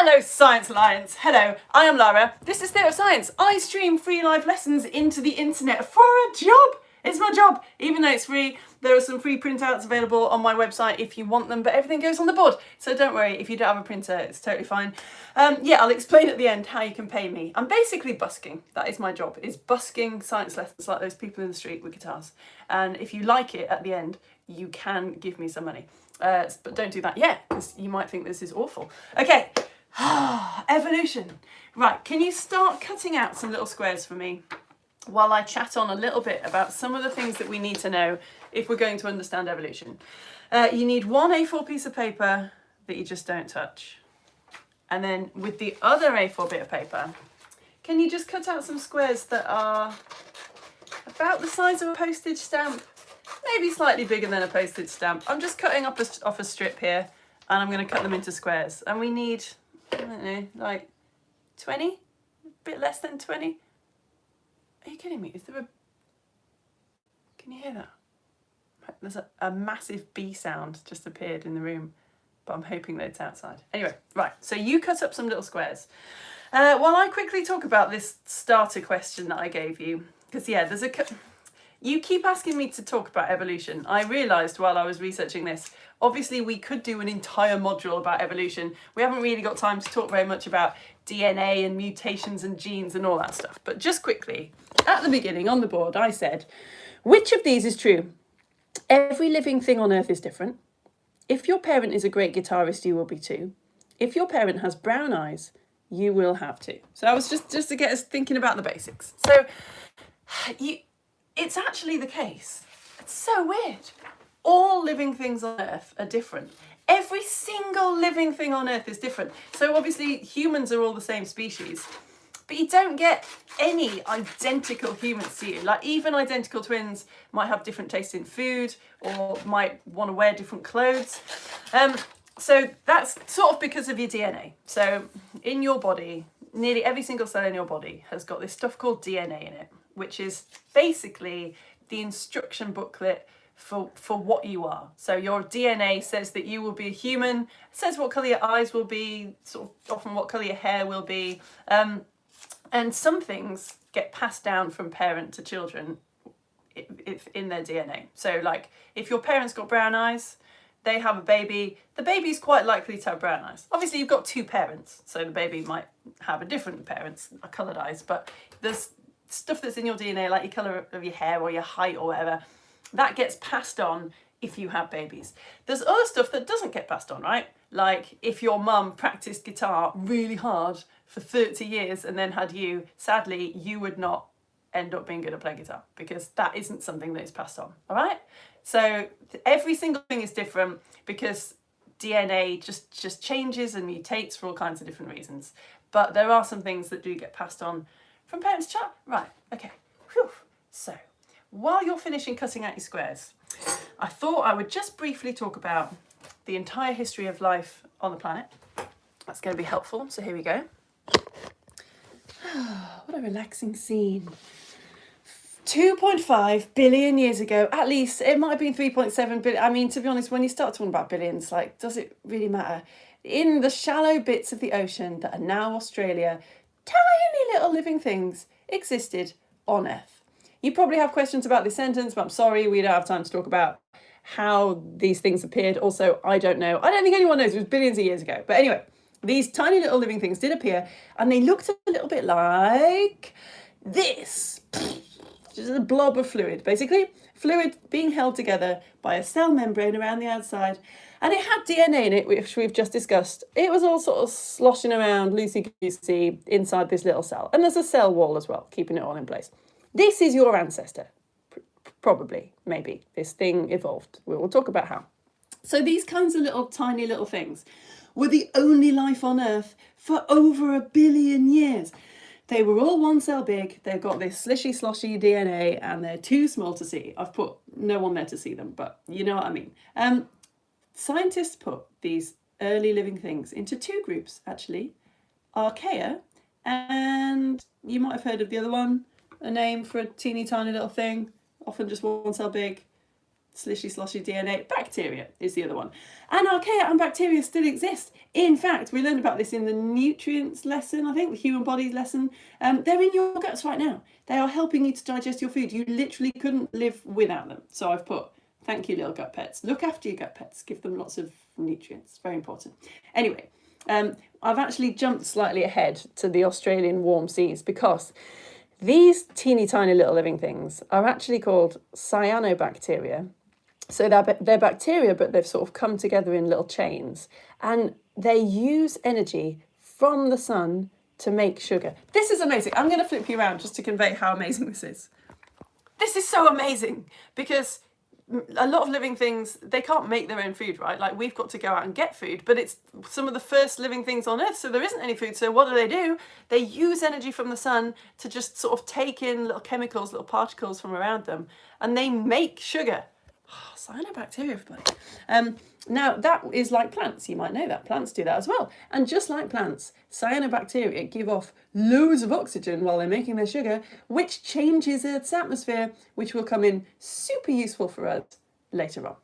Hello Science Alliance, hello, I am Lara, this is Theatre of Science. I stream free live lessons into the internet for a job. It's my job, even though it's free. There are some free printouts available on my website if you want them, but everything goes on the board. So don't worry, if you don't have a printer, it's totally fine. Yeah, I'll explain at the end how you can pay me. I'm basically busking, that is my job, is busking science lessons like those people in the street with guitars. And if you like it at the end, you can give me some money. But don't do that yet, because you might think this is awful. Okay, evolution. Right, can you start cutting out some little squares for me while I chat on a little bit about some of the things that we need to know if we're going to understand evolution. You need one A4 piece of paper that you just don't touch. And then with the other A4 bit of paper, can you just cut out some squares that are about the size of a postage stamp, maybe slightly bigger than a postage stamp. I'm just cutting off a strip here and I'm going to cut them into squares. And we need, I don't know, like 20? A bit less than 20? Are you kidding me? Is there a... Can you hear that? There's a massive bee sound just appeared in the room, but I'm hoping that it's outside. Anyway, right, so you cut up some little squares. While I quickly talk about this starter question that I gave you, because yeah, there's a... You keep asking me to talk about evolution. I realised while I was researching this, obviously we could do an entire module about evolution. We haven't really got time to talk very much about DNA and mutations and genes and all that stuff. But just quickly, at the beginning on the board, I said, which of these is true? Every living thing on Earth is different. If your parent is a great guitarist, you will be too. If your parent has brown eyes, you will have to. So I was just to get us thinking about the basics. So it's actually the case. It's so weird. All living things on Earth are different. Every single living thing on Earth is different. So obviously humans are all the same species, but you don't get any identical humans to you. Like even identical twins might have different tastes in food or might want to wear different clothes. So that's sort of because of your DNA. So in your body, nearly every single cell in your body has got this stuff called DNA in it, which is basically the instruction booklet for what you are. So your DNA says that you will be a human, it says what colour your eyes will be, sort of often what colour your hair will be. And some things get passed down from parent to children in their DNA. So like if your parents got brown eyes, they have a baby, the baby's quite likely to have brown eyes. Obviously you've got two parents, so the baby might have a different parents, coloured eyes, but there's stuff that's in your DNA, like your colour of your hair or your height or whatever, that gets passed on if you have babies. There's other stuff that doesn't get passed on, right? Like if your mum practiced guitar really hard for 30 years and then had you, sadly, you would not end up being good at playing guitar because that isn't something that is passed on, all right? So every single thing is different because DNA just changes and mutates for all kinds of different reasons. But there are some things that do get passed on from parents to child. Right, okay. Whew. So while you're finishing cutting out your squares, I thought I would just briefly talk about the entire history of life on the planet. That's going to be helpful, so here we go. What a relaxing scene. 2.5 billion years ago, at least, it might have been 3.7 billion. I mean, to be honest, when you start talking about billions, like, does it really matter? In the shallow bits of the ocean that are now Australia, tiny little living things existed on Earth. You probably have questions about this sentence, but I'm sorry, we don't have time to talk about how these things appeared. Also, I don't know. I don't think anyone knows. It was billions of years ago. But anyway, these tiny little living things did appear, and they looked a little bit like this. Just a blob of fluid, basically. Fluid being held together by a cell membrane around the outside. And it had DNA in it, which we've just discussed. It was all sort of sloshing around loosey-goosey inside this little cell. And there's a cell wall as well, keeping it all in place. This is your ancestor. Probably, maybe. This thing evolved. We'll talk about how. So these kinds of little tiny little things were the only life on Earth for over 1 billion years. They were all one cell big. They've got this slishy sloshy DNA and they're too small to see. I've put no one there to see them, but you know what I mean. Scientists put these early living things into two groups, actually. Archaea, and you might have heard of the other one, a name for a teeny tiny little thing, often just one cell big. slishy sloshy DNA. Bacteria is the other one. And archaea and bacteria still exist. In fact, we learned about this in the nutrients lesson, I think, the human bodies lesson. They're in your guts right now. They are helping you to digest your food. You literally couldn't live without them. So I've put, thank you, little gut pets. Look after your gut pets. Give them lots of nutrients. Very important. Anyway, I've actually jumped slightly ahead to the Australian warm seas because these teeny tiny little living things are actually called cyanobacteria. So they're bacteria, but they've sort of come together in little chains, and they use energy from the sun to make sugar. This is amazing. I'm going to flip you around just to convey how amazing this is. This is so amazing because a lot of living things, they can't make their own food, right? Like we've got to go out and get food, but it's some of the first living things on Earth, so there isn't any food. So what do? They use energy from the sun to just sort of take in little chemicals, little particles from around them, and they make sugar. Oh, cyanobacteria, everybody. Now, that is like plants. You might know that. Plants do that as well. And just like plants, cyanobacteria give off loads of oxygen while they're making their sugar, which changes Earth's atmosphere, which will come in super useful for us later on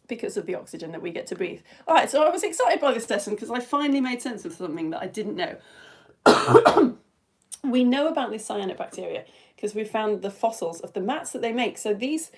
because of the oxygen that we get to breathe. All right, so I was excited by this lesson because I finally made sense of something that I didn't know. We know about this cyanobacteria because we found the fossils of the mats that they make. So these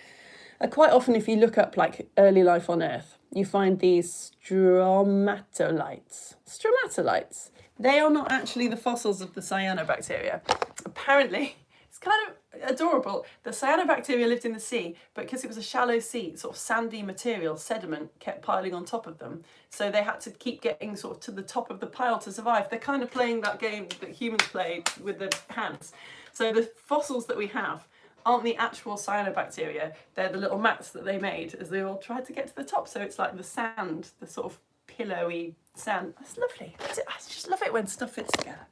are quite often, if you look up like early life on Earth, you find these stromatolites. Stromatolites. They are not actually the fossils of the cyanobacteria. Apparently, it's kind of adorable. The cyanobacteria lived in the sea, but because it was a shallow sea, sort of sandy material, sediment kept piling on top of them. So they had to keep getting sort of to the top of the pile to survive. They're kind of playing that game that humans play with their hands. So the fossils that we have aren't the actual cyanobacteria, they're the little mats that they made as they all tried to get to the top. So it's like the sand, the sort of pillowy sand. That's lovely. I just love it when stuff fits together.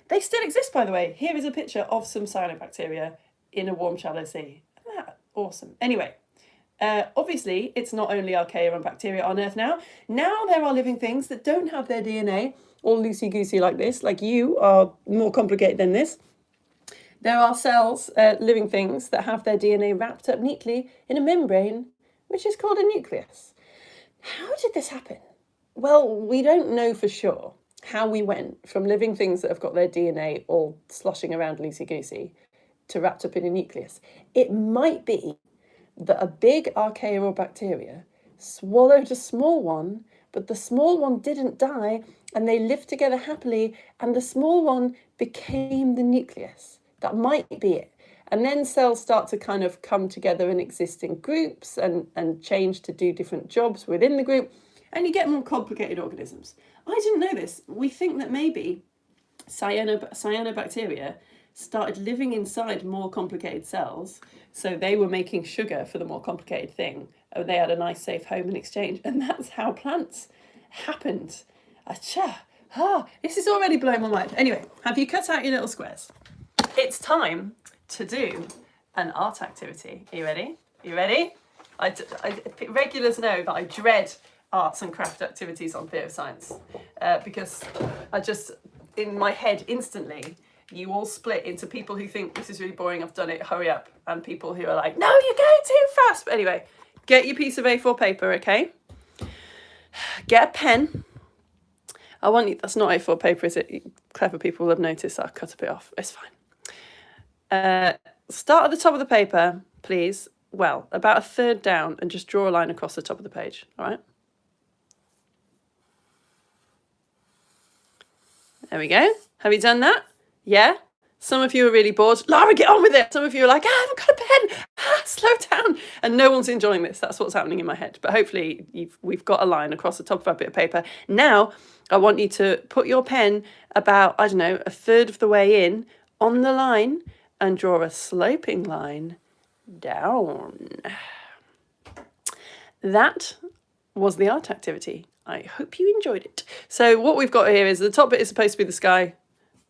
They still exist, by the way. Here is a picture of some cyanobacteria in a warm, shallow sea. Isn't that awesome? Anyway, obviously, it's not only archaea and bacteria on Earth now. Now there are living things that don't have their DNA all loosey-goosey like this, like you are more complicated than this. There are cells, living things, that have their DNA wrapped up neatly in a membrane, which is called a nucleus. How did this happen? Well, we don't know for sure how we went from living things that have got their DNA all sloshing around loosey-goosey to wrapped up in a nucleus. It might be that a big archaea or bacteria swallowed a small one, but the small one didn't die, and they lived together happily, and the small one became the nucleus. That might be it. And then cells start to kind of come together and exist in groups and change to do different jobs within the group. And you get more complicated organisms. I didn't know this. We think that maybe cyanobacteria started living inside more complicated cells. So they were making sugar for the more complicated thing. They had a nice safe home in exchange. And that's how plants happened. This is already blowing my mind. Anyway, have you cut out your little squares? It's time to do an art activity. Are you ready? You ready? Regulars know that I dread arts and craft activities on Theatre of Science because I just, in my head instantly, you all split into people who think this is really boring, I've done it, hurry up, and people who are like, no, you're going too fast. But anyway, get your piece of A4 paper, okay? Get a pen. I want you, that's not A4 paper, is it? Clever people will have noticed that I've cut a bit off. It's fine. Start at the top of the paper, please. Well, about a third down, and just draw a line across the top of the page, all right? There we go. Have you done that? Yeah? Some of you are really bored. Lara, get on with it. Some of you are like, I haven't got a pen. Slow down. And no one's enjoying this. That's what's happening in my head. But hopefully we've got a line across the top of our bit of paper. Now, I want you to put your pen about, I don't know, a third of the way in on the line and draw a sloping line down. That was the art activity. I hope you enjoyed it. So what we've got here is the top bit is supposed to be the sky.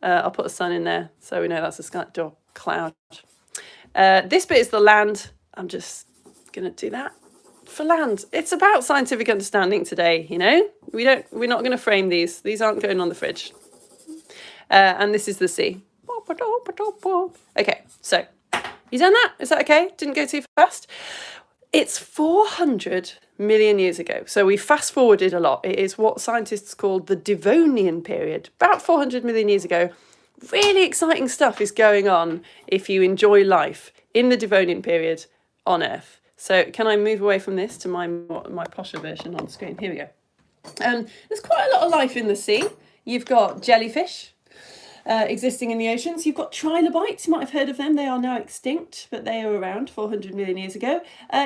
I'll put a sun in there so we know that's a sky or cloud. This bit is the land. I'm just going to do that for land. It's about scientific understanding today, you know. We're not going to frame these. These aren't going on the fridge. And this is the sea. Okay, so you done that? Is that okay? Didn't go too fast? It's 400 million years ago. So we fast forwarded a lot. It is what scientists call the Devonian period. About 400 million years ago. Really exciting stuff is going on if you enjoy life in the Devonian period on Earth. So can I move away from this to my posher version on screen? Here we go. There's quite a lot of life in the sea. You've got jellyfish existing in the oceans. You've got trilobites. You might have heard of them. They are now extinct, but they were around 400 million years ago.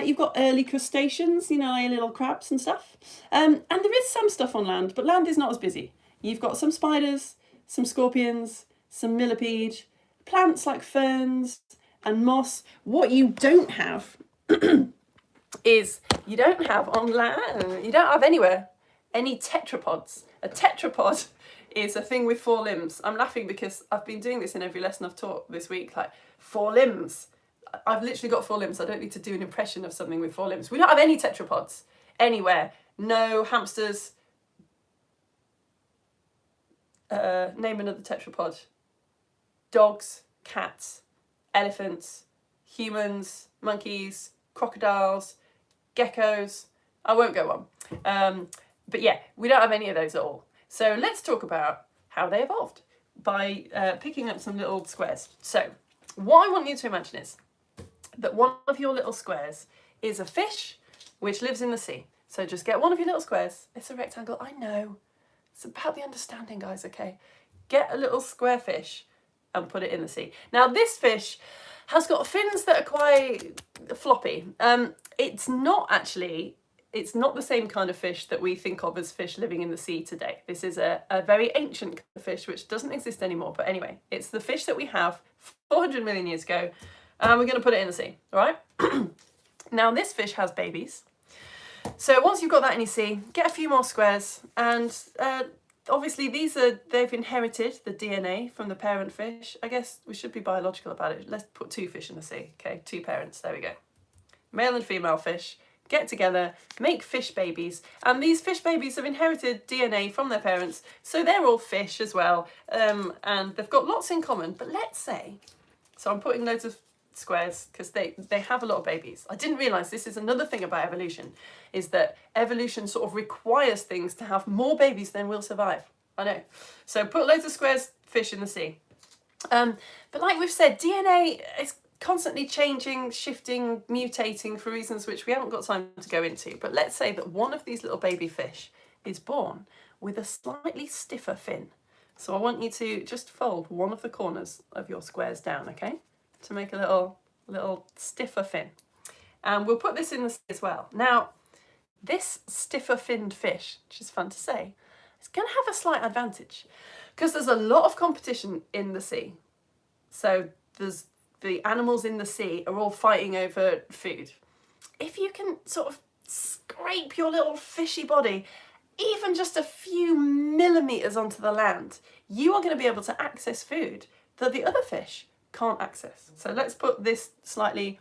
You've got early crustaceans, you know, little crabs and stuff. And there is some stuff on land, but land is not as busy. You've got some spiders, some scorpions, some millipede, plants like ferns and moss. What you don't have is you don't have on land, you don't have anywhere any tetrapods. A tetrapod is a thing with 4 limbs. I'm laughing because I've been doing this in every lesson I've taught this week, like 4 limbs. I've literally got 4 limbs. I don't need to do an impression of something with 4 limbs. We don't have any tetrapods anywhere. No hamsters. Name another tetrapod. Dogs, cats, elephants, humans, monkeys, crocodiles, geckos. I won't go on. But yeah, we don't have any of those at all. So let's talk about how they evolved by picking up some little squares. So what I want you to imagine is that one of your little squares is a fish which lives in the sea. So just get one of your little squares. It's a rectangle, I know. It's about the understanding, guys, okay? Get a little square fish and put it in the sea. Now this fish has got fins that are quite floppy. It's not the same kind of fish that we think of as fish living in the sea today. This is a very ancient kind of fish which doesn't exist anymore. But anyway, it's the fish that we have 400 million years ago, and we're going to put it in the sea, all right? Now this fish has babies. So once you've got that in your sea, get a few more squares, and obviously they've inherited the DNA from the parent fish. I guess we should be biological about it. Let's put 2 fish in the sea, okay? 2 parents, there we go. Male and female fish get together, make fish babies, and these fish babies have inherited DNA from their parents, so they're all fish as well, and they've got lots in common. But let's say, so I'm putting loads of squares because they have a lot of babies. I didn't realise this is another thing about evolution, is that evolution sort of requires things to have more babies than will survive. I know. So put loads of squares, fish in the sea. But like we've said, DNA is constantly changing, shifting, mutating for reasons which we haven't got time to go into. But let's say that one of these little baby fish is born with a slightly stiffer fin. So I want you to just fold one of the corners of your squares down, okay? To make a little stiffer fin. And we'll put this in the sea as well. Now, this stiffer finned fish, which is fun to say, is going to have a slight advantage because there's a lot of competition in the sea. So the animals in the sea are all fighting over food. If you can sort of scrape your little fishy body even just a few millimeters onto the land, you are going to be able to access food that the other fish can't access. So let's put this slightly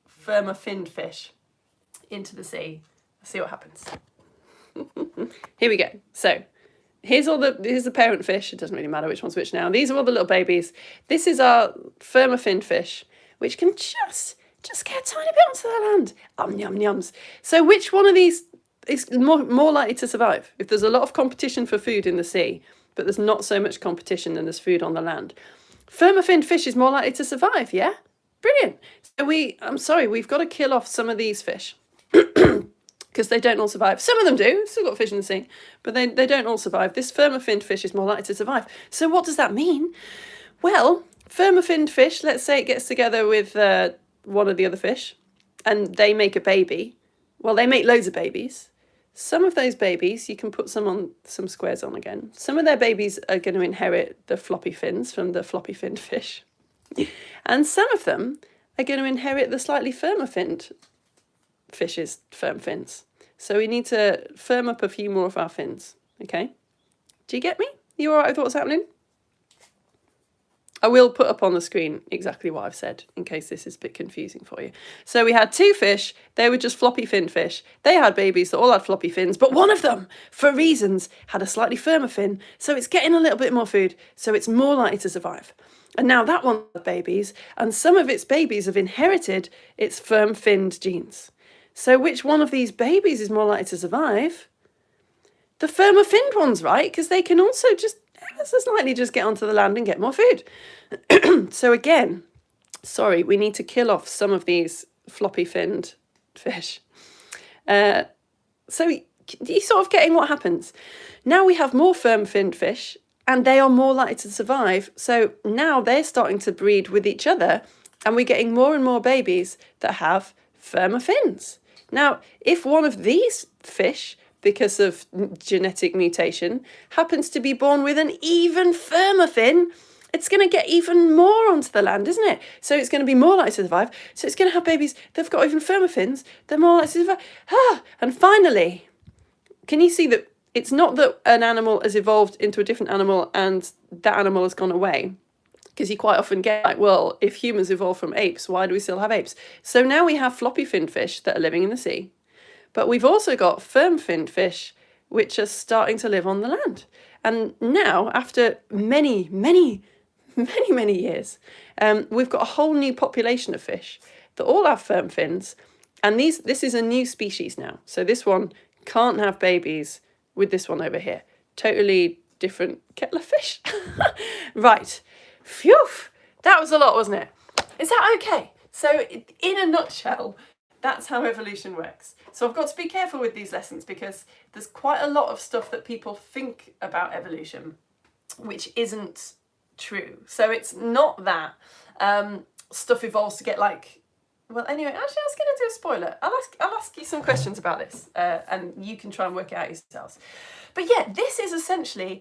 firmer finned fish into the sea. Let's see what happens. Here we go. So here's the parent fish. It doesn't really matter which one's which now. These are all the little babies. This is our firmer finned fish, which can just get a tiny bit onto the land. Yum yums. So which one of these is more likely to survive? If there's a lot of competition for food in the sea, but there's not so much competition and there's food on the land, firmer finned fish is more likely to survive, yeah? Brilliant. So we've got to kill off some of these fish because they don't all survive. Some of them do, still got fish in the sea, but they don't all survive. This firmer finned fish is more likely to survive. So what does that mean? Well, firmer finned fish, let's say it gets together with one of the other fish and they make a baby. Well, they make loads of babies. Some of those babies, you can put some squares on again. Some of their babies are going to inherit the floppy fins from the floppy finned fish. And some of them are going to inherit the slightly firmer finned fish's firm fins. So we need to firm up a few more of our fins, okay? Do you get me? You all right with what's happening? I will put up on the screen exactly what I've said in case this is a bit confusing for you. So we had 2 fish, they were just floppy fin fish. They had babies that all had floppy fins, but one of them, for reasons, had a slightly firmer fin, so it's getting a little bit more food, so it's more likely to survive. And now that one had babies, and some of its babies have inherited its firm finned genes. So which one of these babies is more likely to survive? The firmer finned ones, right? Because they can also just ever so slightly just get onto the land and get more food. So again, sorry, we need to kill off some of these floppy finned fish. So you're sort of getting what happens. Now we have more firm finned fish and they are more likely to survive. So now they're starting to breed with each other and we're getting more and more babies that have firmer fins. Now, if one of these fish, because of genetic mutation, happens to be born with an even firmer fin, it's going to get even more onto the land, isn't it? So it's going to be more likely to survive. So it's going to have babies that have got even firmer fins. They're more likely to survive. And finally, can you see that it's not that an animal has evolved into a different animal and that animal has gone away? Because you quite often get like, well, if humans evolved from apes, why do we still have apes? So now we have floppy finned fish that are living in the sea. But we've also got firm finned fish, which are starting to live on the land. And now, after many, many, many, many years, we've got a whole new population of fish that all have firm fins. And this is a new species now. So this one can't have babies with this one over here. Totally different kettle of fish. Right. Phew. That was a lot, wasn't it? Is that okay? So in a nutshell, that's how evolution works. So I've got to be careful with these lessons because there's quite a lot of stuff that people think about evolution which isn't true. So it's not that stuff evolves to get like, well, anyway, actually I was going to do a spoiler. I'll ask you some questions about this and you can try and work it out yourselves. But yeah, this is essentially,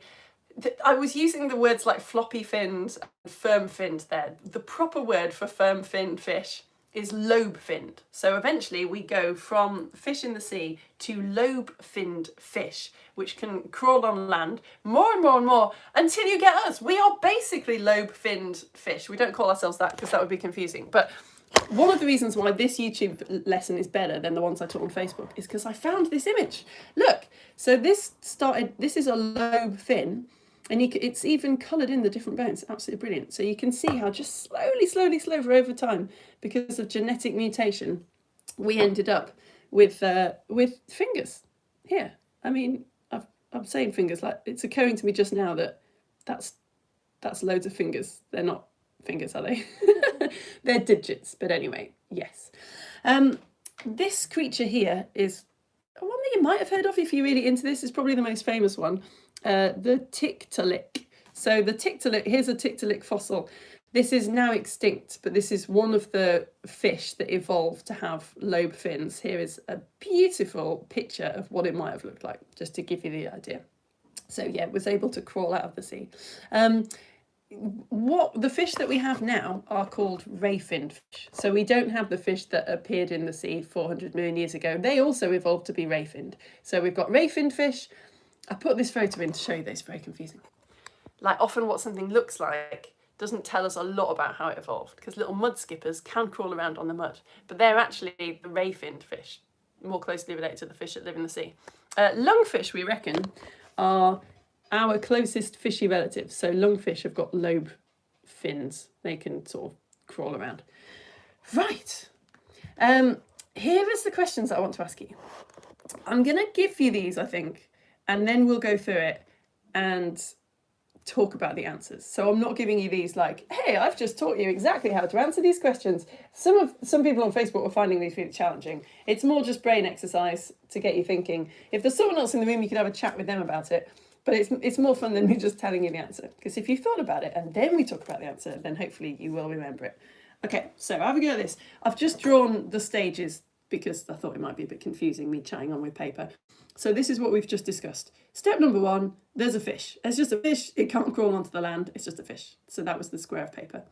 I was using the words like floppy finned and firm finned there. The proper word for firm finned fish is lobe finned. So eventually we go from fish in the sea to lobe finned fish, which can crawl on land more and more and more until you get us. We are basically lobe finned fish. We don't call ourselves that because that would be confusing. But one of the reasons why this YouTube lesson is better than the ones I taught on Facebook is because I found this image. Look, so this is a lobe fin. And it's even coloured in the different bones. Absolutely brilliant. So you can see how just slowly over time, because of genetic mutation, we ended up with fingers here. I mean, I'm saying fingers like it's occurring to me just now that that's loads of fingers. They're not fingers, are they? They're digits. But anyway, yes. This creature here is one that you might have heard of if you're really into this. Is probably the most famous one. The Tiktaalik. So the Tiktaalik, here's a Tiktaalik fossil. This is now extinct, but this is one of the fish that evolved to have lobe fins. Here is a beautiful picture of what it might have looked like, just to give you the idea. So yeah, it was able to crawl out of the sea. What the fish that we have now are called ray-finned fish. So we don't have the fish that appeared in the sea 400 million years ago. They also evolved to be ray-finned. So we've got ray-finned fish. I put this photo in to show you that it's very confusing. Like often what something looks like doesn't tell us a lot about how it evolved because little mud skippers can crawl around on the mud, but they're actually the ray-finned fish, more closely related to the fish that live in the sea. Lungfish, we reckon, are our closest fishy relatives. So lungfish have got lobe fins. They can sort of crawl around. Right. Here is the questions that I want to ask you. I'm going to give you these, I think, and then we'll go through it and talk about the answers. So I'm not giving you these like, hey, I've just taught you exactly how to answer these questions. Some people on Facebook were finding these really challenging. It's more just brain exercise to get you thinking. If there's someone else in the room, you can have a chat with them about it. But it's more fun than me just telling you the answer. Because if you thought about it and then we talk about the answer, then hopefully you will remember it. Okay, so have a go at this. I've just drawn the stages because I thought it might be a bit confusing, me chatting on with paper. So this is what we've just discussed. Step number 1, there's a fish. It's just a fish. It can't crawl onto the land. It's just a fish. So that was the square of paper.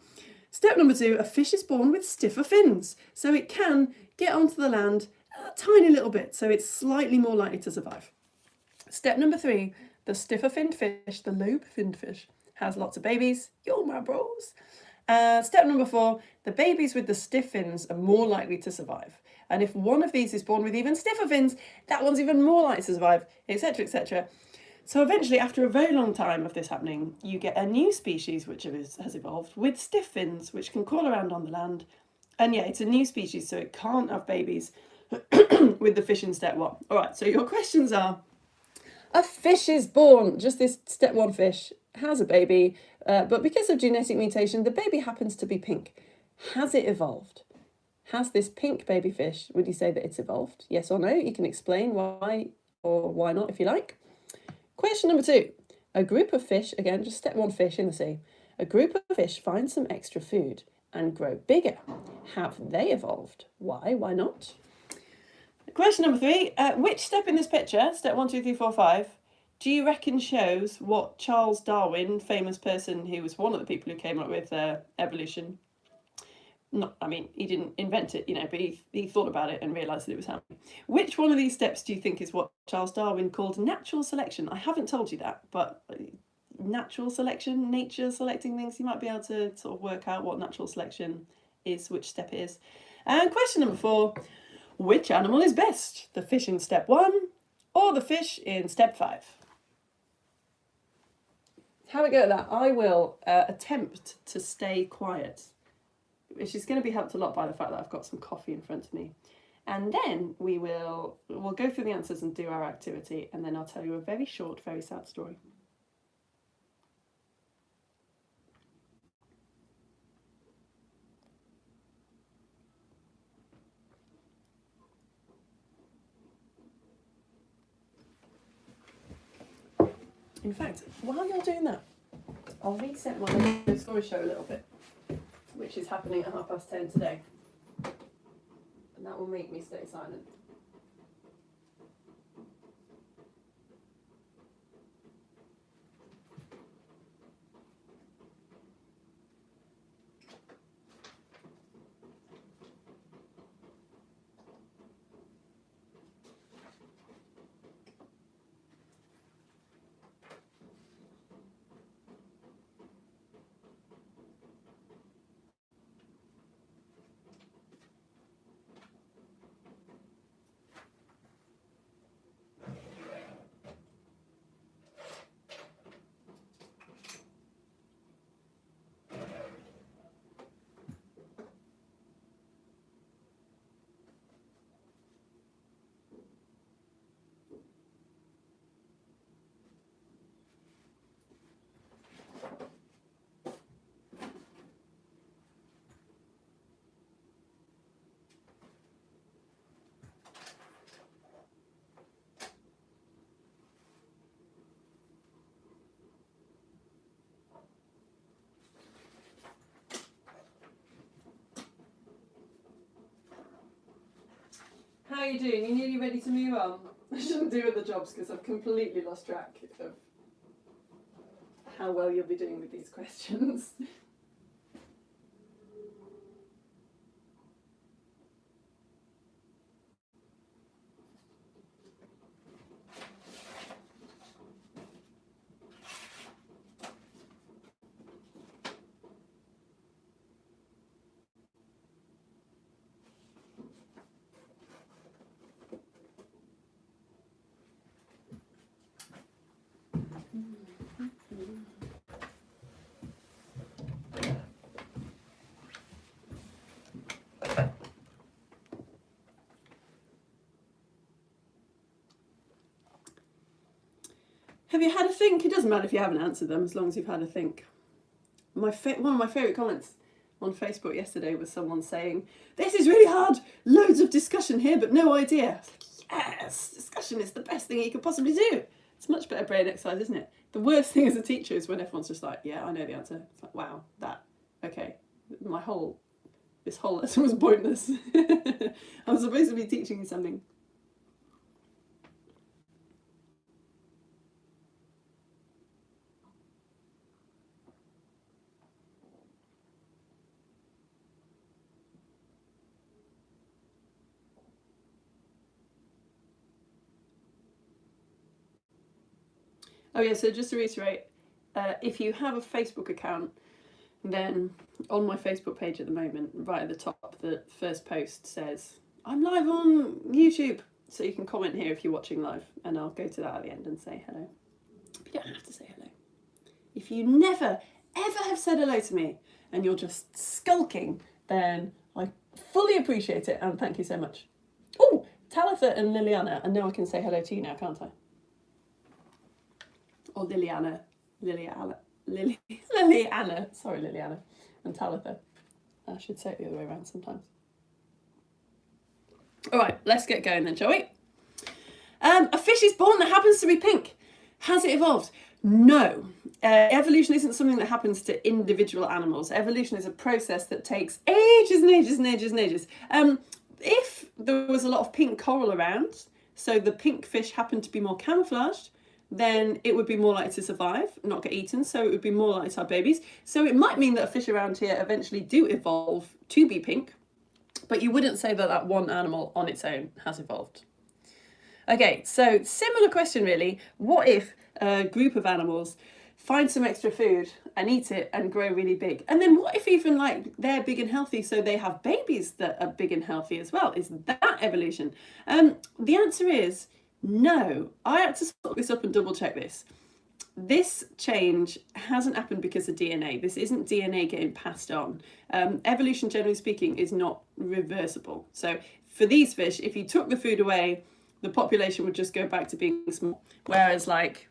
Step number 2, a fish is born with stiffer fins. So it can get onto the land a tiny little bit. So it's slightly more likely to survive. Step number 3, the stiffer finned fish, the lobe finned fish, has lots of babies. You're my bros. Step number 4, the babies with the stiff fins are more likely to survive. And if one of these is born with even stiffer fins, that one's even more likely to survive, etc., etc. So eventually, after a very long time of this happening, you get a new species which has evolved with stiff fins, which can crawl around on the land. And yeah, it's a new species, so it can't have babies with the fish in step 1. All right, so your questions are, a fish is born, just this step 1 fish, has a baby, but because of genetic mutation, the baby happens to be pink. Has it evolved? Has this pink baby fish, would you say that it's evolved? Yes or no? You can explain why or why not if you like. Question number 2. A group of fish, again, just step 1 fish in the sea. A group of fish find some extra food and grow bigger. Have they evolved? Why? Why not? Question number 3. Which step in this picture, step 1, 2, 3, 4, 5, do you reckon shows what Charles Darwin, famous person who was one of the people who came up with evolution, he didn't invent it, but he thought about it and realised that it was happening. Which one of these steps do you think is what Charles Darwin called natural selection? I haven't told you that, but natural selection, nature selecting things, you might be able to sort of work out what natural selection is, which step it is. And question number 4, which animal is best? The fish in step 1 or the fish in step 5? Have a go at that. I will attempt to stay quiet, which is going to be helped a lot by the fact that I've got some coffee in front of me. And then we'll go through the answers and do our activity, and then I'll tell you a very short, very sad story. In fact, while you're doing that, I'll reset my story show a little bit, which is happening at 10:30 today. And that will make me stay silent. How are you doing? You nearly ready to move on? I shouldn't do other jobs because I've completely lost track of how well you'll be doing with these questions. Have you had a think? It doesn't matter if you haven't answered them, as long as you've had a think. One of my favourite comments on Facebook yesterday was someone saying, "This is really hard, loads of discussion here, but no idea." I was like, yes, discussion is the best thing you could possibly do. It's much better brain exercise, isn't it? The worst thing as a teacher is when everyone's just like, yeah, I know the answer. It's like, wow, okay. This whole lesson was pointless. I was supposed to be teaching you something. Oh yeah, so just to reiterate, if you have a Facebook account, then on my Facebook page at the moment, right at the top, the first post says, I'm live on YouTube. So you can comment here if you're watching live, and I'll go to that at the end and say hello. But you don't have to say hello. If you never, ever have said hello to me and you're just skulking, then I fully appreciate it and thank you so much. Oh, Talitha and Liliana, I know I can say hello to you now, can't I? Or Liliana, sorry Liliana, and Talitha. I should say it the other way around sometimes. All right, let's get going then, shall we? A fish is born that happens to be pink. Has it evolved? No. Evolution isn't something that happens to individual animals. Evolution is a process that takes ages and ages and ages and ages. If there was a lot of pink coral around, so the pink fish happened to be more camouflaged, then it would be more likely to survive, not get eaten, so it would be more likely to have babies. So it might mean that fish around here eventually do evolve to be pink, but you wouldn't say that that one animal on its own has evolved. Okay, so similar question really. What if a group of animals find some extra food and eat it and grow really big? And then what if even like they're big and healthy, so they have babies that are big and healthy as well? Is that evolution? The answer is no. I had to sort this up and double check this. This change hasn't happened because of DNA. This isn't DNA getting passed on. Evolution, generally speaking, is not reversible. So for these fish, if you took the food away, the population would just go back to being small. Whereas like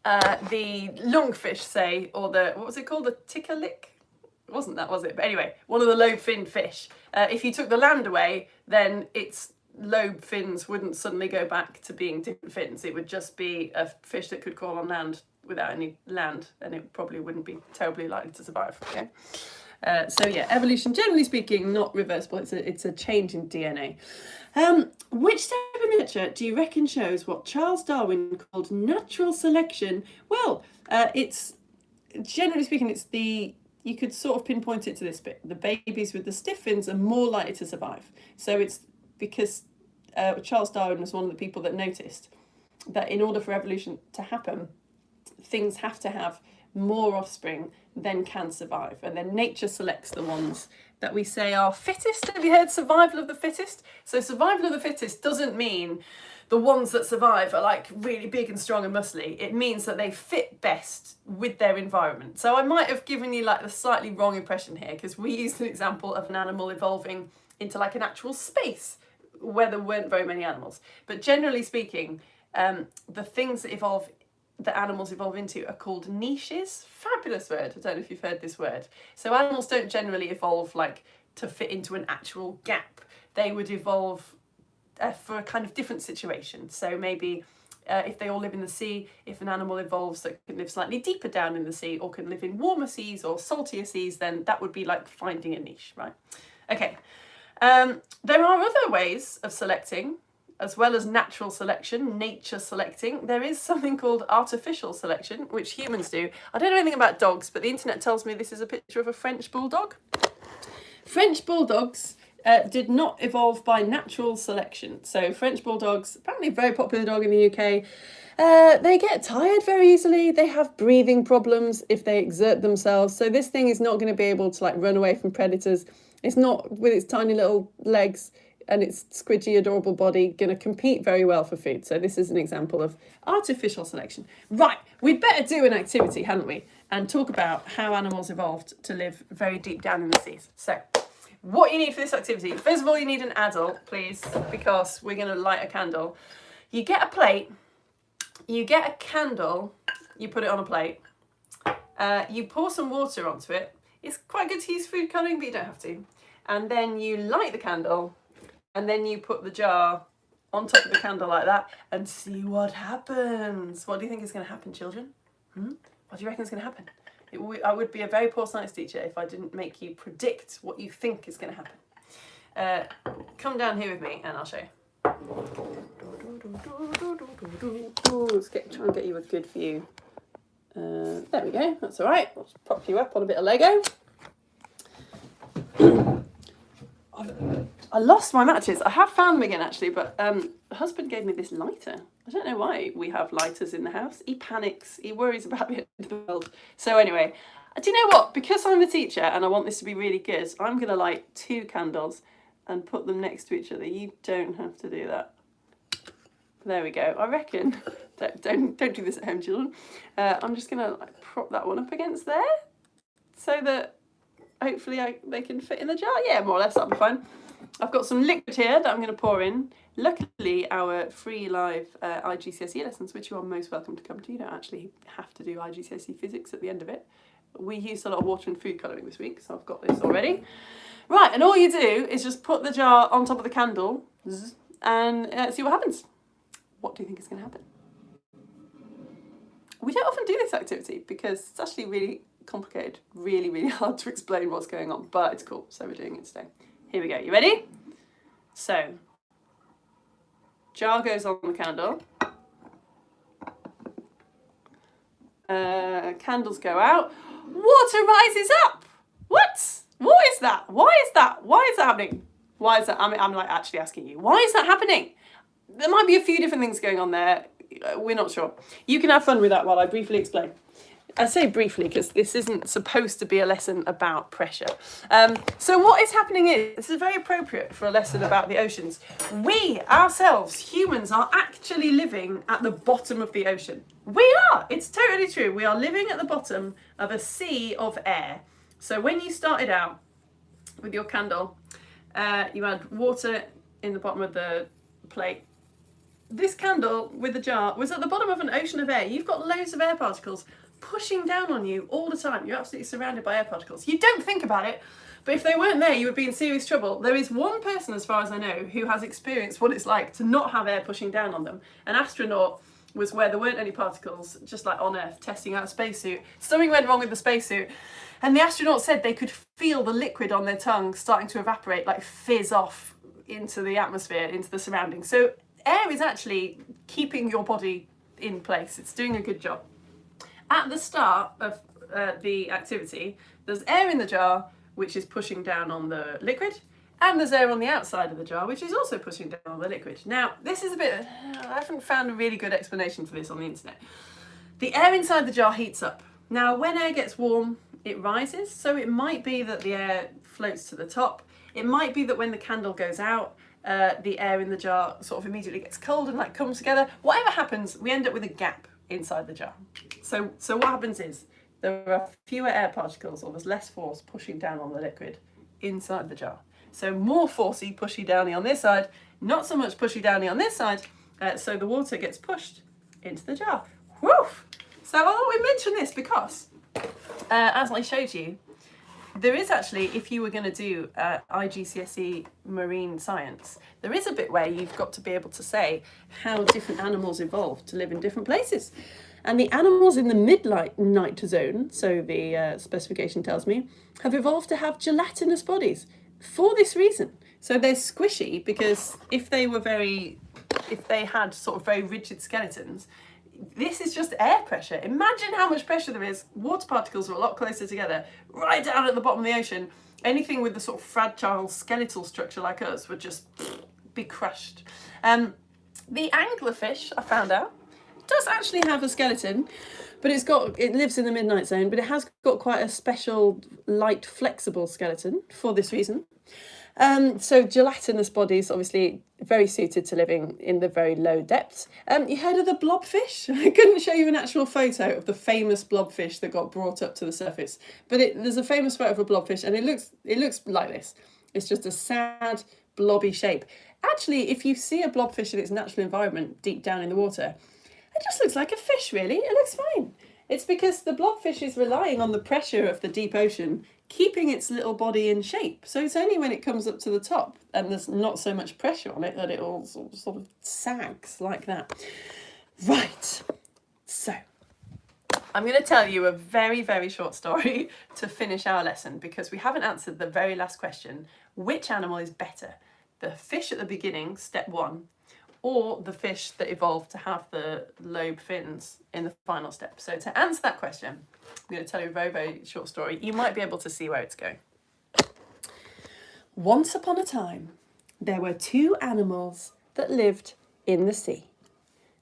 the lungfish, say, or the, what was it called? The tikalik? It wasn't that, was it? But anyway, one of the lobe-finned fish. If you took the land away, then its lobe fins wouldn't suddenly go back to being different fins. It would just be a fish that could crawl on land without any land, and it probably wouldn't be terribly likely to survive. Okay. So yeah, evolution, generally speaking, not reversible. It's a change in DNA. Which step in nature do you reckon shows what Charles Darwin called natural selection? Well, it's generally speaking, it's the, you could sort of pinpoint it to this bit. The babies with the stiff fins are more likely to survive. So it's because Charles Darwin was one of the people that noticed that in order for evolution to happen, things have to have more offspring than can survive, and then nature selects the ones that we say are fittest. Have you heard survival of the fittest? So survival of the fittest doesn't mean the ones that survive are like really big and strong and muscly. It means that they fit best with their environment. So I might have given you like the slightly wrong impression here, because we used an example of an animal evolving into like an actual space where there weren't very many animals. But generally speaking, the things that animals evolve into are called niches. Fabulous word. I don't know if you've heard this word. So animals don't generally evolve like to fit into an actual gap. They would evolve for a kind of different situation. So maybe if they all live in the sea, if an animal evolves that can live slightly deeper down in the sea or can live in warmer seas or saltier seas, then that would be like finding a niche, right? Okay. There are other ways of selecting, as well as natural selection, nature selecting. There is something called artificial selection, which humans do. I don't know anything about dogs, but the internet tells me this is a picture of a French bulldog. French bulldogs did not evolve by natural selection. So French bulldogs, apparently a very popular dog in the UK, they get tired very easily. They have breathing problems if they exert themselves. So this thing is not going to be able to like run away from predators. It's not, with its tiny little legs and its squidgy, adorable body, going to compete very well for food. So this is an example of artificial selection. Right, we'd better do an activity, hadn't we? And talk about how animals evolved to live very deep down in the seas. So what you need for this activity, first of all, you need an adult, please, because we're going to light a candle. You get a plate, you get a candle, you put it on a plate, you pour some water onto it. It's quite good to use food colouring, but you don't have to. And then you light the candle, and then you put the jar on top of the candle like that and see what happens. What do you think is going to happen, children? What do you reckon is going to happen? I would be a very poor science teacher if I didn't make you predict what you think is going to happen. Come down here with me and I'll show you. Let's try and get you a good view. There we go, that's all right. I'll just prop you up on a bit of Lego. I lost my matches. I have found them again actually, but the husband gave me this lighter I don't know why we have lighters in the house. He panics. He worries about the end of the world. So anyway, do you know what? Because I'm a teacher and I want this to be really good, I'm going to light 2 candles and put them next to each other. You don't have to do that. There we go. I reckon. Don't do this at home, children. I'm just going to prop that one up against there so that hopefully they can fit in the jar. Yeah, more or less, that'll be fine. I've got some liquid here that I'm going to pour in. Luckily, our free live IGCSE lessons, which you are most welcome to come to, you don't actually have to do IGCSE physics at the end of it. We used a lot of water and food colouring this week, so I've got this already. Right, and all you do is just put the jar on top of the candle and see what happens. What do you think is going to happen? We don't often do this activity because it's actually really complicated, really, really hard to explain what's going on, but it's cool, so we're doing it today. Here we go. You ready? So, jar goes on the candle. Candles go out. Water rises up. What? What is that? Why is that? Why is that happening? Why is that? I'm like actually asking you. Why is that happening? There might be a few different things going on there. We're not sure. You can have fun with that while I briefly explain. I say briefly because this isn't supposed to be a lesson about pressure. So what is happening is, this is very appropriate for a lesson about the oceans. We ourselves, humans, are actually living at the bottom of the ocean. We are. It's totally true. We are living at the bottom of a sea of air. So when you started out with your candle, you had water in the bottom of the plate. This candle with the jar was at the bottom of an ocean of air. You've got loads of air particles pushing down on you all the time. You're absolutely surrounded by air particles. You don't think about it, but if they weren't there, you would be in serious trouble. There is one person, as far as I know, who has experienced what it's like to not have air pushing down on them. An astronaut was where there weren't any particles, just like on Earth, testing out a spacesuit. Something went wrong with the spacesuit, and the astronaut said they could feel the liquid on their tongue starting to evaporate, like fizz off into the atmosphere, into the surroundings. So air is actually keeping your body in place. It's doing a good job. At the start of the activity, there's air in the jar, which is pushing down on the liquid, and there's air on the outside of the jar, which is also pushing down on the liquid. Now, this is a bit, I haven't found a really good explanation for this on the internet. The air inside the jar heats up. Now, when air gets warm, it rises, so it might be that the air floats to the top. It might be that when the candle goes out, the air in the jar sort of immediately gets cold and like comes together. Whatever happens, we end up with a gap inside the jar. So what happens is there are fewer air particles, or there's less force pushing down on the liquid inside the jar. So more forcey pushy downy on this side, not so much pushy downy on this side, so the water gets pushed into the jar. Woof! So I thought we mention this because, as I showed you, there is actually, if you were going to do IGCSE marine science, there is a bit where you've got to be able to say how different animals evolved to live in different places. And the animals in the midnight zone, so the specification tells me, have evolved to have gelatinous bodies for this reason. So they're squishy because if they had sort of very rigid skeletons, this is just air pressure. Imagine how much pressure there is. Water particles are a lot closer together, right down at the bottom of the ocean. Anything with the sort of fragile skeletal structure like us would just be crushed. The anglerfish, I found out, does actually have a skeleton, but it lives in the midnight zone, but it has got quite a special light flexible skeleton for this reason. So gelatinous bodies, obviously very suited to living in the very low depths. You heard of the blobfish? I couldn't show you an actual photo of the famous blobfish that got brought up to the surface, but there's a famous photo of a blobfish, and it looks like this. It's just a sad blobby shape. Actually, if you see a blobfish in its natural environment deep down in the water, it just looks like a fish, really. It looks fine. It's because the blobfish is relying on the pressure of the deep ocean, keeping its little body in shape. So it's only when it comes up to the top and there's not so much pressure on it that it all sort of sags like that. Right. So I'm going to tell you a very, very short story to finish our lesson because we haven't answered the very last question. Which animal is better? The fish at the beginning, step 1, or the fish that evolved to have the lobe fins in the final step? So to answer that question, I'm going to tell you a very, very short story. You might be able to see where it's going. Once upon a time, there were 2 animals that lived in the sea.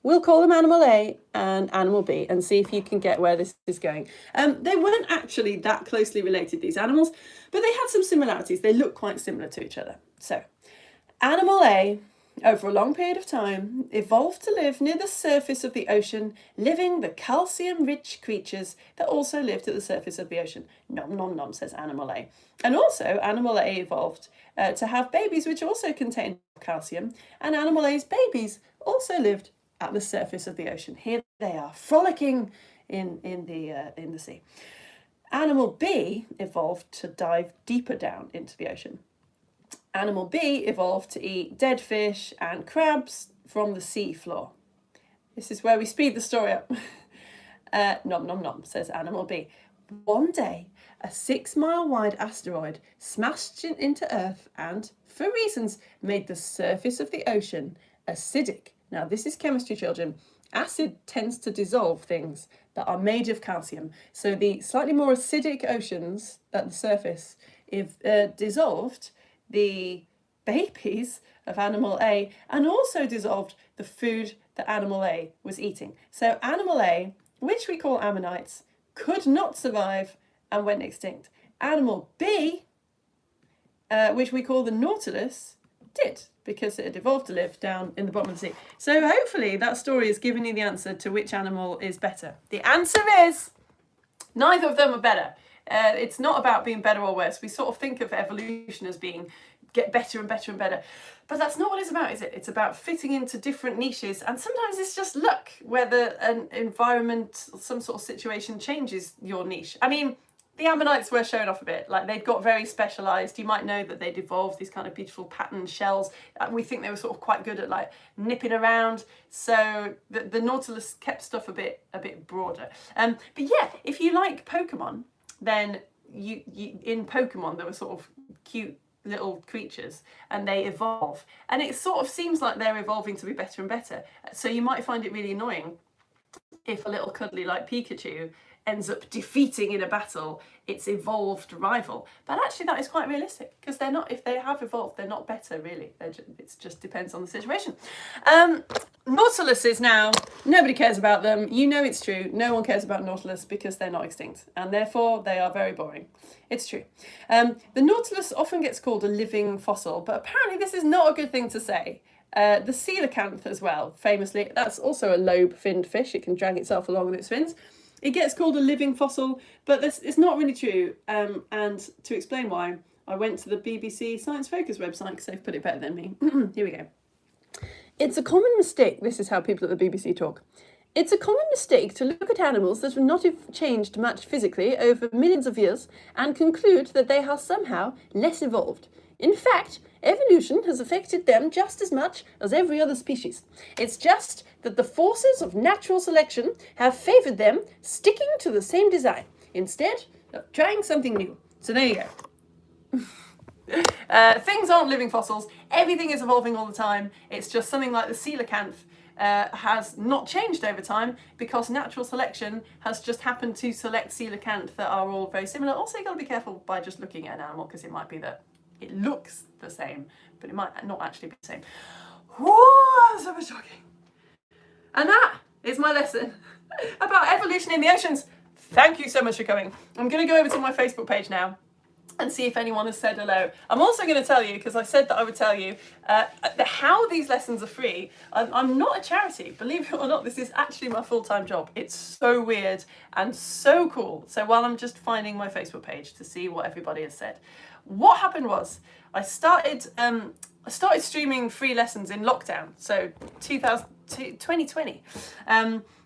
We'll call them Animal A and Animal B and see if you can get where this is going. They weren't actually that closely related, these animals, but they had some similarities. They look quite similar to each other. So, Animal A, over a long period of time, evolved to live near the surface of the ocean, living the calcium-rich creatures that also lived at the surface of the ocean. Nom nom nom, says Animal A. And also, Animal A evolved to have babies which also contained calcium, and Animal A's babies also lived at the surface of the ocean. Here they are, frolicking in the sea. Animal B evolved to dive deeper down into the ocean. Animal B evolved to eat dead fish and crabs from the sea floor. This is where we speed the story up. Nom nom nom, says Animal B. One day, a 6-mile wide asteroid smashed into Earth and, for reasons, made the surface of the ocean acidic. Now, this is chemistry, children. Acid tends to dissolve things that are made of calcium. So the slightly more acidic oceans at the surface dissolved the babies of Animal A and also dissolved the food that Animal A was eating. So Animal A, which we call ammonites, could not survive and went extinct. Animal B, which we call the nautilus, did, because it had evolved to live down in the bottom of the sea. So hopefully that story has given you the answer to which animal is better. The answer is neither of them are better. It's not about being better or worse. We sort of think of evolution as being get better and better and better. But that's not what it's about, is it? It's about fitting into different niches. And sometimes it's just luck, whether an environment, some sort of situation changes your niche. I mean, the ammonites were shown off a bit. Like, they'd got very specialised. You might know that they'd evolved these kind of beautiful patterned shells. We think they were sort of quite good at like nipping around. So the nautilus kept stuff a bit broader. But yeah, if you like Pokemon, then you in Pokemon there were sort of cute little creatures and they evolve, and it sort of seems like they're evolving to be better and better. So you might find it really annoying if a little cuddly like Pikachu ends up defeating in a battle its evolved rival. But actually that is quite realistic, because they're not, if they have evolved, they're not better really. It just depends on the situation. Nautiluses now, nobody cares about them. You know it's true. No one cares about Nautilus because they're not extinct, and therefore they are very boring. It's true. The Nautilus often gets called a living fossil, but apparently this is not a good thing to say. The coelacanth as well, famously, that's also a lobe-finned fish. It can drag itself along with its fins. It gets called a living fossil, but this is not really true. And to explain why, I went to the BBC Science Focus website because they've put it better than me. Here we go. It's a common mistake, this is how people at the BBC talk. It's a common mistake to look at animals that have not changed much physically over millions of years and conclude that they are somehow less evolved. In fact, evolution has affected them just as much as every other species. It's just that the forces of natural selection have favoured them sticking to the same design, instead of trying something new. So there you go. Things aren't living fossils. Everything is evolving all the time. It's just something like the coelacanth has not changed over time because natural selection has just happened to select coelacanth that are all very similar. Also, you've got to be careful by just looking at an animal, because it might be that it looks the same, but it might not actually be the same. Whoa, so much talking. And that is my lesson about evolution in the oceans. Thank you so much for coming. I'm going to go over to my Facebook page now and see if anyone has said hello. I'm also going to tell you, because I said that I would tell you, how these lessons are free. I'm not a charity, believe it or not. This is actually my full-time job. It's so weird and so cool. So while I'm just finding my Facebook page to see what everybody has said, what happened was I started streaming free lessons in lockdown, so 2020.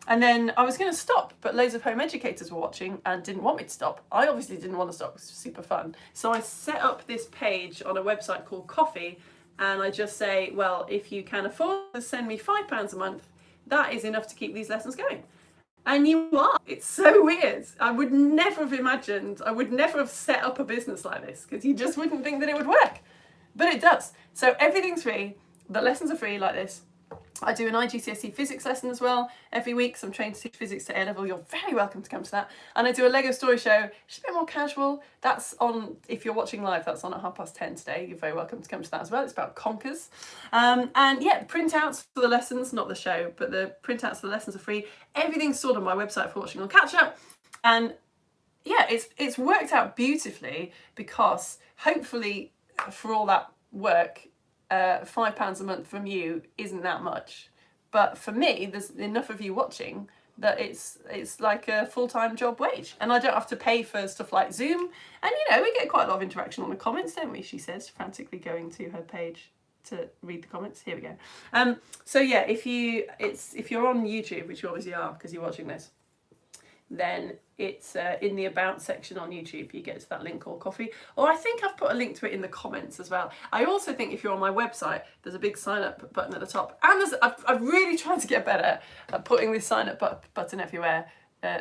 And then I was going to stop, but loads of home educators were watching and didn't want me to stop. I obviously didn't want to stop. It was super fun. So I set up this page on a website called Coffee, and I just say, well, if you can afford to send me £5 a month, that is enough to keep these lessons going. And you are. It's so weird. I would never have imagined, I would never have set up a business like this, because you just wouldn't think that it would work. But it does. So everything's free. The lessons are free like this. I do an IGCSE physics lesson as well every week, so I'm trained to teach physics to A-level. You're very welcome to come to that. And I do a Lego story show, just a bit more casual. That's on, if you're watching live, that's on at 10:30 today. You're very welcome to come to that as well. It's about conkers. And yeah, printouts for the lessons, not the show, but the printouts for the lessons are free. Everything's stored on my website for watching on Catch Up. And yeah, it's worked out beautifully because hopefully for all that work, £5 a month from you isn't that much, but for me there's enough of you watching that it's like a full-time job wage, and I don't have to pay for stuff like Zoom, and we get quite a lot of interaction on the comments, don't we? She says, frantically going to her page to read the comments. Here we go. So yeah, if you're on YouTube, which you obviously are because you're watching this, then it's in the About section on YouTube. You get to that link called Coffee. Or I think I've put a link to it in the comments as well. I also think if you're on my website, there's a big sign up button at the top. And I've really tried to get better at putting this sign up button everywhere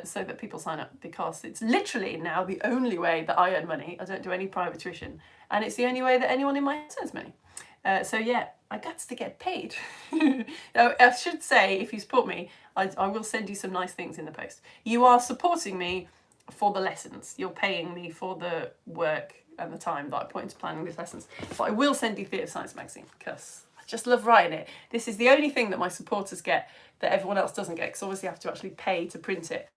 so that people sign up, because it's literally now the only way that I earn money. I don't do any private tuition. And it's the only way that anyone in my house earns money. So yeah, I got to get paid. Now, I should say, if you support me, I will send you some nice things in the post. You are supporting me for the lessons. You're paying me for the work and the time that I put into planning these lessons. But I will send you Theatre of Science magazine because I just love writing it. This is the only thing that my supporters get that everyone else doesn't get, because obviously I have to actually pay to print it.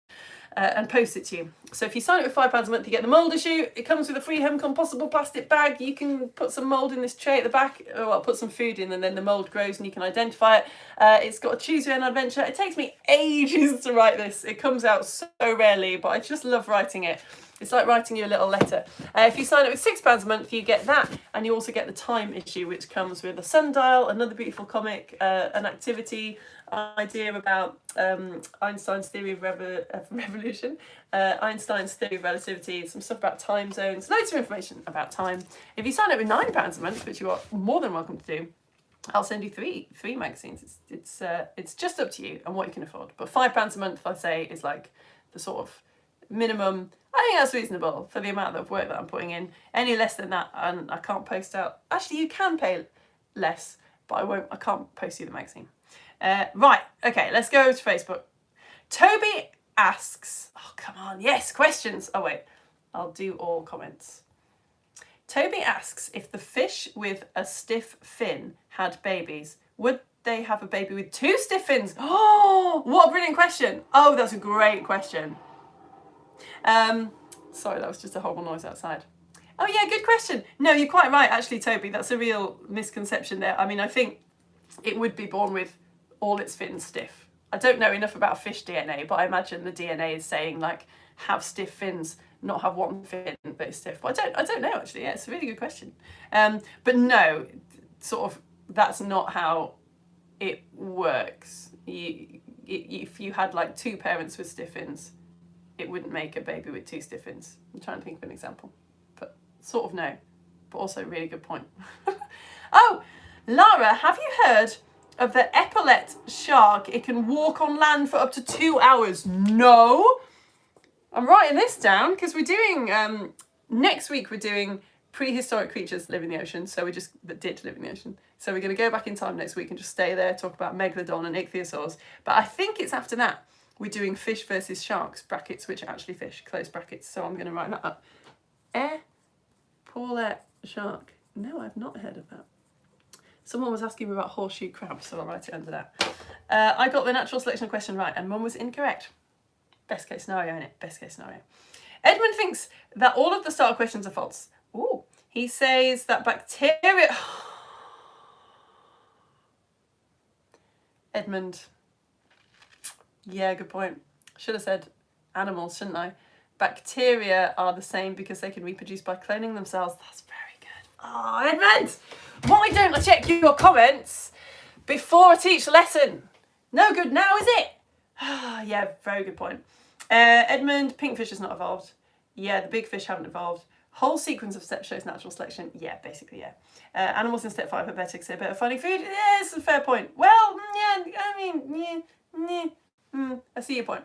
And post it to you. So if you sign up with £5 a month, you get the mould issue. It comes with a free home compostable plastic bag. You can put some mould in this tray at the back, or I'll put some food in, and then the mould grows and you can identify it. It's got a choose your own adventure. It takes me ages to write this. It comes out so rarely, but I just love writing it. It's like writing you a little letter. If you sign up with £6 a month, you get that, and you also get the time issue, which comes with a sundial, another beautiful comic, an activity idea about Einstein's theory of revolution, Einstein's theory of relativity, some stuff about time zones, loads of information about time. If you sign up with £9 a month, which you are more than welcome to do, I'll send you three magazines. It's just up to you and what you can afford. But £5 a month, I say, is like the sort of minimum. I think that's reasonable for the amount of work that I'm putting in. Any less than that, and I can't post out. Actually, you can pay less, but I can't post you the magazine. Right, okay, let's go to Facebook. Toby asks, oh, come on, yes, questions. Oh, wait, I'll do all comments. Toby asks, if the fish with a stiff fin had babies, would they have a baby with two stiff fins? Oh, what a brilliant question. Oh, that's a great question. Sorry, that was just a horrible noise outside. Oh yeah, good question. No, you're quite right, actually, Toby. That's a real misconception there. I mean, I think it would be born with all its fins stiff. I don't know enough about fish DNA, but I imagine the DNA is saying, like, have stiff fins, not have one fin but it's stiff. But I don't know, actually. Yeah, it's a really good question. But no, sort of, that's not how it works. If you had like two parents with stiff fins, it wouldn't make a baby with two stiff fins. I'm trying to think of an example, but sort of no, but also really good point. Oh, Lara, have you heard of the epaulet shark? It can walk on land for up to 2 hours. No, I'm writing this down because we're doing, next week we're doing prehistoric creatures that live in the ocean. So that did live in the ocean. So we're going to go back in time next week and just stay there, talk about megalodon and ichthyosaurs. But I think it's after that we're doing fish versus sharks, brackets, which are actually fish, close brackets. So I'm going to write that up. Epaulet shark. No, I've not heard of that. Someone was asking me about horseshoe crabs, so I'll write it under that. I got the natural selection question right, and Mum was incorrect. Best case scenario, innit? Best case scenario. Edmund thinks that all of the star questions are false. Ooh. He says that bacteria... Edmund. Yeah, good point. Should have said animals, shouldn't I? Bacteria are the same because they can reproduce by cloning themselves. That's very good. Oh, Edmund! Why don't I check your comments before I teach the lesson? No good now, is it? Yeah, very good point. Edmund, pink fish has not evolved. Yeah, the big fish haven't evolved. Whole sequence of steps shows natural selection. Yeah, basically, yeah. Animals in step 5 are better because they're better finding food. Yeah, it's a fair point. Well, yeah, I mean, I see your point.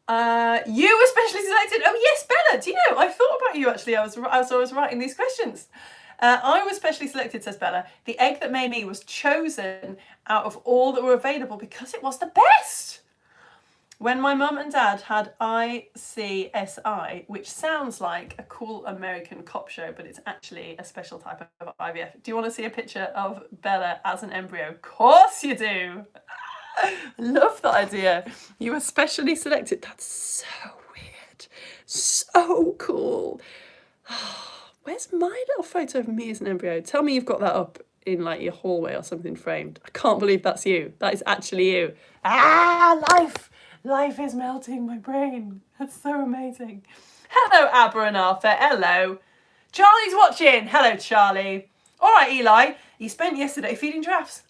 You were specially selected. Oh yes, Bella. Do you know? I thought about you actually. I was writing these questions. I was specially selected, says Bella. The egg that made me was chosen out of all that were available because it was the best. When my mum and dad had ICSI, which sounds like a cool American cop show, but it's actually a special type of IVF. Do you want to see a picture of Bella as an embryo? Of course you do. Love that idea. You were specially selected. That's so weird. So cool. Where's my little photo of me as an embryo? Tell me you've got that up in like your hallway or something framed. I can't believe that's you. That is actually you. Life! Life is melting my brain. That's so amazing. Hello, Abba and Arthur. Hello. Charlie's watching. Hello, Charlie. All right, Eli. You spent yesterday feeding giraffes.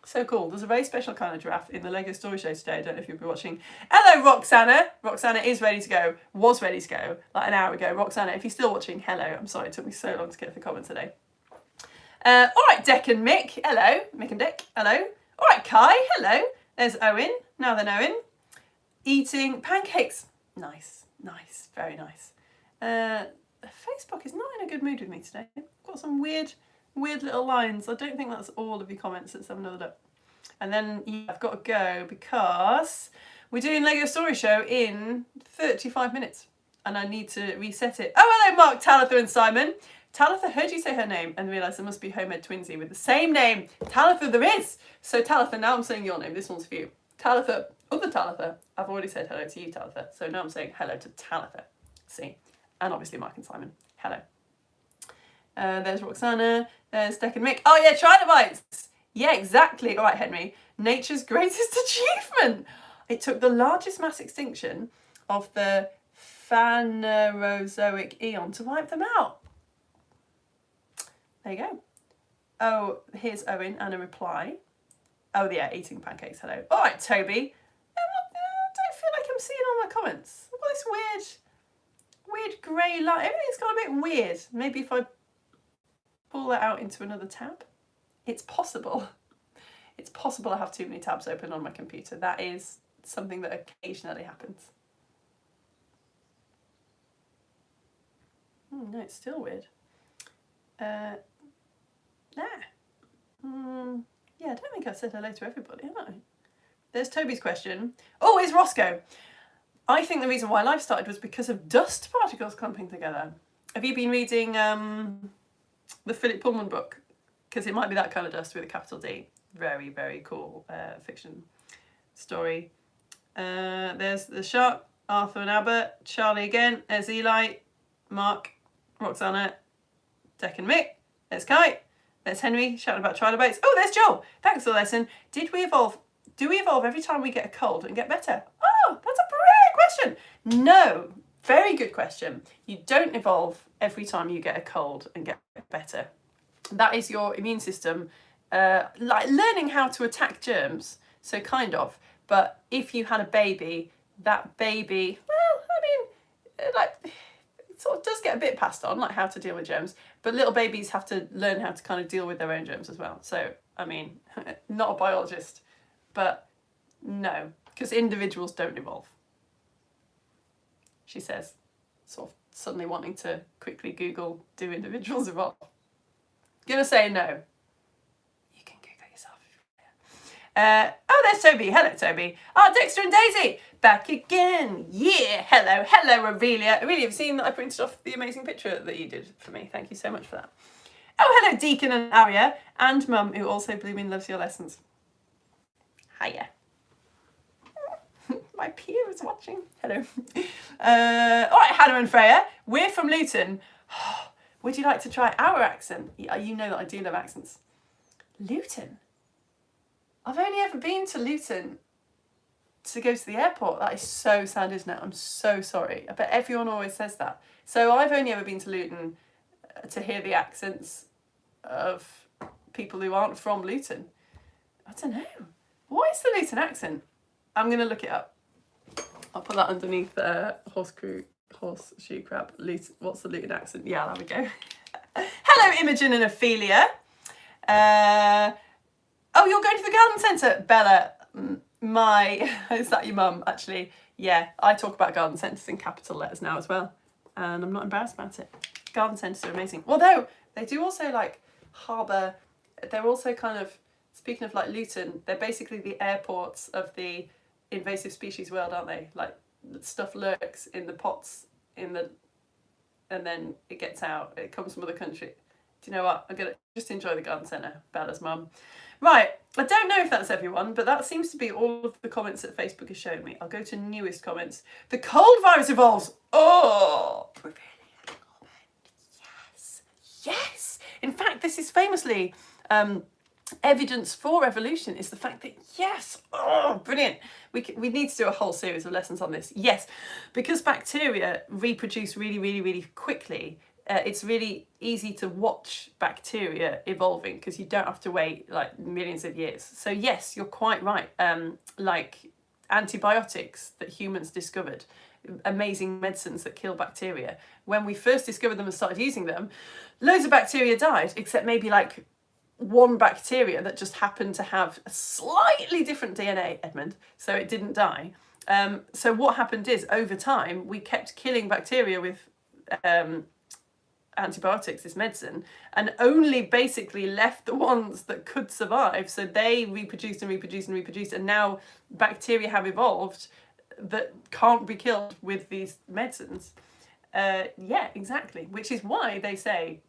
So cool. There's a very special kind of giraffe in the Lego Story Show today. I don't know if you'll be watching. Hello, Roxana. Roxana is ready to go. Was ready to go like an hour ago. Roxana, if you're still watching, hello. I'm sorry it took me so long to get the comment today. All right, Deck and Mick. Hello. Mick and Dick. Hello. All right, Kai. Hello. There's Owen. Now then, Owen. Eating pancakes. Nice. Nice. Very nice. Facebook is not in a good mood with me today. I've got some weird little lines. I don't think that's all of your comments. Let's have another look. And then I've got to go because we're doing Lego Story Show in 35 minutes. And I need to reset it. Oh, hello, Mark, Talitha and Simon. Talitha, heard you say her name and realised there must be Homemade Twinsy with the same name. Talitha, there is. So Talitha, now I'm saying your name. This one's for you. Talitha, other Talitha. I've already said hello to you, Talitha. So now I'm saying hello to Talitha. See? And obviously Mark and Simon. Hello. There's Roxana. There's Deck and Mick. Oh yeah, trilobites. Yeah, exactly. All right, Henry. Nature's greatest achievement. It took the largest mass extinction of the Phanerozoic eon to wipe them out. There you go. Oh, here's Owen and a reply. Oh yeah, eating pancakes. Hello. All right, Toby. I don't feel like I'm seeing all my comments. I've got this weird grey line. Everything's got a bit weird. Maybe if I pull that out into another tab. It's possible. It's possible I have too many tabs open on my computer. That is something that occasionally happens. No, it's still weird. Yeah, I don't think I've said hello to everybody, have I? There's Toby's question. Oh, it's Roscoe. I think the reason why life started was because of dust particles clumping together. Have you been reading the Philip Pullman book? Because it might be that kind of dust with a capital D. Very, very cool fiction story. There's the shark, Arthur and Abba, Charlie again. There's Eli, Mark, Roxana, Deck and Mick. There's Kai. There's Henry shouting about trilobites. Oh, there's Joel. Thanks for the lesson. Do we evolve every time we get a cold and get better? Oh, that's a brilliant question. No, very good question. You don't evolve every time you get a cold and get better. That is your immune system, like learning how to attack germs. So kind of. But if you had a baby, that baby, well, I mean, like, it sort of does get a bit passed on, like how to deal with germs. But little babies have to learn how to kind of deal with their own germs as well. So, I mean, not a biologist, but no, because individuals don't evolve. She says, sort of suddenly wanting to quickly Google, do individuals evolve? Gonna say no. You can Google yourself. Oh, there's Toby. Hello, Toby. Oh, Dexter and Daisy. Back again. Yeah. Hello, Aurelia. Aurelia, have you seen that I printed off the amazing picture that you did for me? Thank you so much for that. Oh, hello, Deacon and Aria. And Mum, who also blooming loves your lessons. Hiya. My peer is watching. Hello. All right, Hannah and Freya. We're from Luton. Would you like to try our accent? You know that I do love accents. Luton? I've only ever been to Luton to go to the airport. That is so sad, isn't it? I'm so sorry. I bet everyone always says that. So I've only ever been to Luton to hear the accents of people who aren't from Luton. I don't know. What is the Luton accent? I'm going to look it up. I'll put that underneath horseshoe crab. Luton, what's the Luton accent? Yeah, there we go. Hello, Imogen and Ophelia. Oh, you're going to the garden centre, Bella. Is that your mum, actually? Yeah, I talk about garden centres in capital letters now as well. And I'm not embarrassed about it. Garden centres are amazing. Although they do also like harbour, they're also kind of, speaking of like Luton, they're basically the airports of the invasive species world, aren't they? Like stuff lurks in the pots and then it gets out, it comes from other country. Do you know what? I'm going to just enjoy the garden centre, Bella's mum. Right, I don't know if that's everyone, but that seems to be all of the comments that Facebook is showing me. I'll go to newest comments. The cold virus evolves. Oh, really? Yes. Yes. In fact, this is famously evidence for evolution, is the fact that, yes, oh, brilliant. We need to do a whole series of lessons on this. Yes, because bacteria reproduce really, really, really quickly. It's really easy to watch bacteria evolving because you don't have to wait like millions of years. So yes, you're quite right. Like antibiotics that humans discovered, amazing medicines that kill bacteria. When we first discovered them and started using them, loads of bacteria died, except maybe like one bacteria that just happened to have a slightly different DNA, Edmund, so it didn't die. So what happened is, over time, we kept killing bacteria with antibiotics, this medicine, and only basically left the ones that could survive. So they reproduced and reproduced and reproduced, and now bacteria have evolved that can't be killed with these medicines. Yeah, exactly. Which is why they say,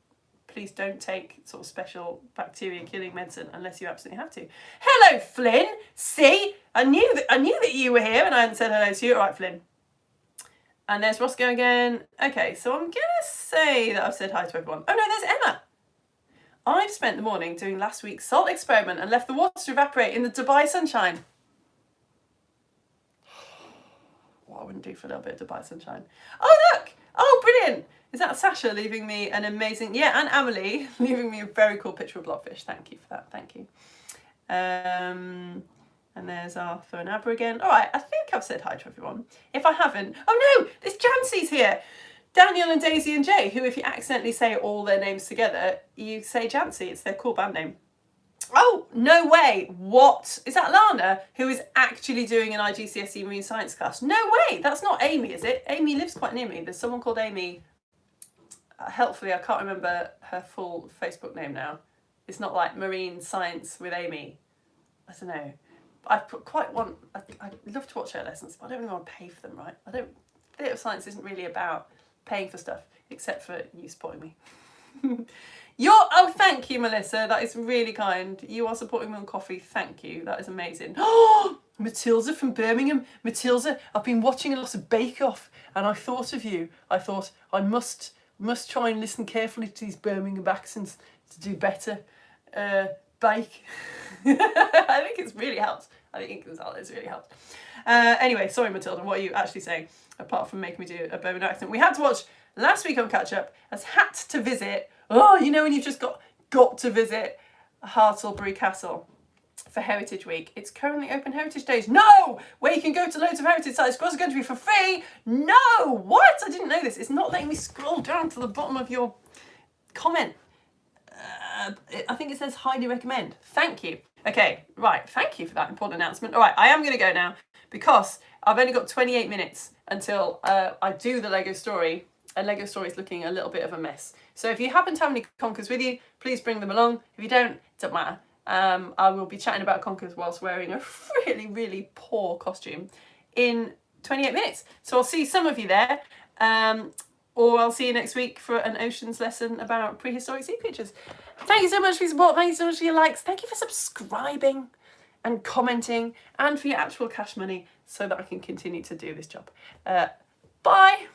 please don't take sort of special bacteria killing medicine unless you absolutely have to. Hello, Flynn. See, I knew that you were here, and I hadn't said hello to you. All right, Flynn. And there's Roscoe again. Okay, so I'm gonna say that I've said hi to everyone. Oh no, there's Emma. I've spent the morning doing last week's salt experiment and left the water to evaporate in the Dubai sunshine. What I wouldn't do for a little bit of Dubai sunshine. Oh look! Oh, brilliant! Is that Sasha leaving me an amazing... Yeah, and Amelie leaving me a very cool picture of blobfish. Thank you for that. Thank you. And there's Arthur and Abra again. All right, I think I've said hi to everyone. If I haven't... Oh no! There's Jancy's here! Daniel and Daisy and Jay, who if you accidentally say all their names together, you say Jancy. It's their cool band name. Oh, no way. What? Is that Lana, who is actually doing an IGCSE marine science class? No way. That's not Amy, is it? Amy lives quite near me. There's someone called Amy. Helpfully, I can't remember her full Facebook name now. It's not like marine science with Amy. I don't know. I'd love to watch her lessons, but I don't really want to pay for them, right? Theatre of Science isn't really about paying for stuff, except for you supporting me. Oh, thank you, Melissa. That is really kind. You are supporting me on coffee. Thank you. That is amazing. Oh, Matilda from Birmingham. Matilda, I've been watching a lot of Bake Off, and I thought of you. I thought I must try and listen carefully to these Birmingham accents to do better. Bake. I think it's really helped. I think it's really helped. Anyway, sorry, Matilda. What are you actually saying? Apart from making me do a Birmingham accent, we had to watch last week on Catch Up. Has had to visit. Oh, you know when you've just got to visit Hartlebury Castle for Heritage Week. It's currently open Heritage Days. No! Where you can go to loads of heritage sites across the country for free. No! What? I didn't know this. It's not letting me scroll down to the bottom of your comment. I think it says highly recommend. Thank you. Okay, right. Thank you for that important announcement. All right, I am going to go now because I've only got 28 minutes until I do the Lego story. And Lego story is looking a little bit of a mess. So if you happen to have any conkers with you, please bring them along. If you don't, it doesn't matter. I will be chatting about conkers whilst wearing a really, really poor costume in 28 minutes. So I'll see some of you there. Or I'll see you next week for an oceans lesson about prehistoric sea creatures. Thank you so much for your support. Thank you so much for your likes. Thank you for subscribing and commenting and for your actual cash money so that I can continue to do this job. Bye.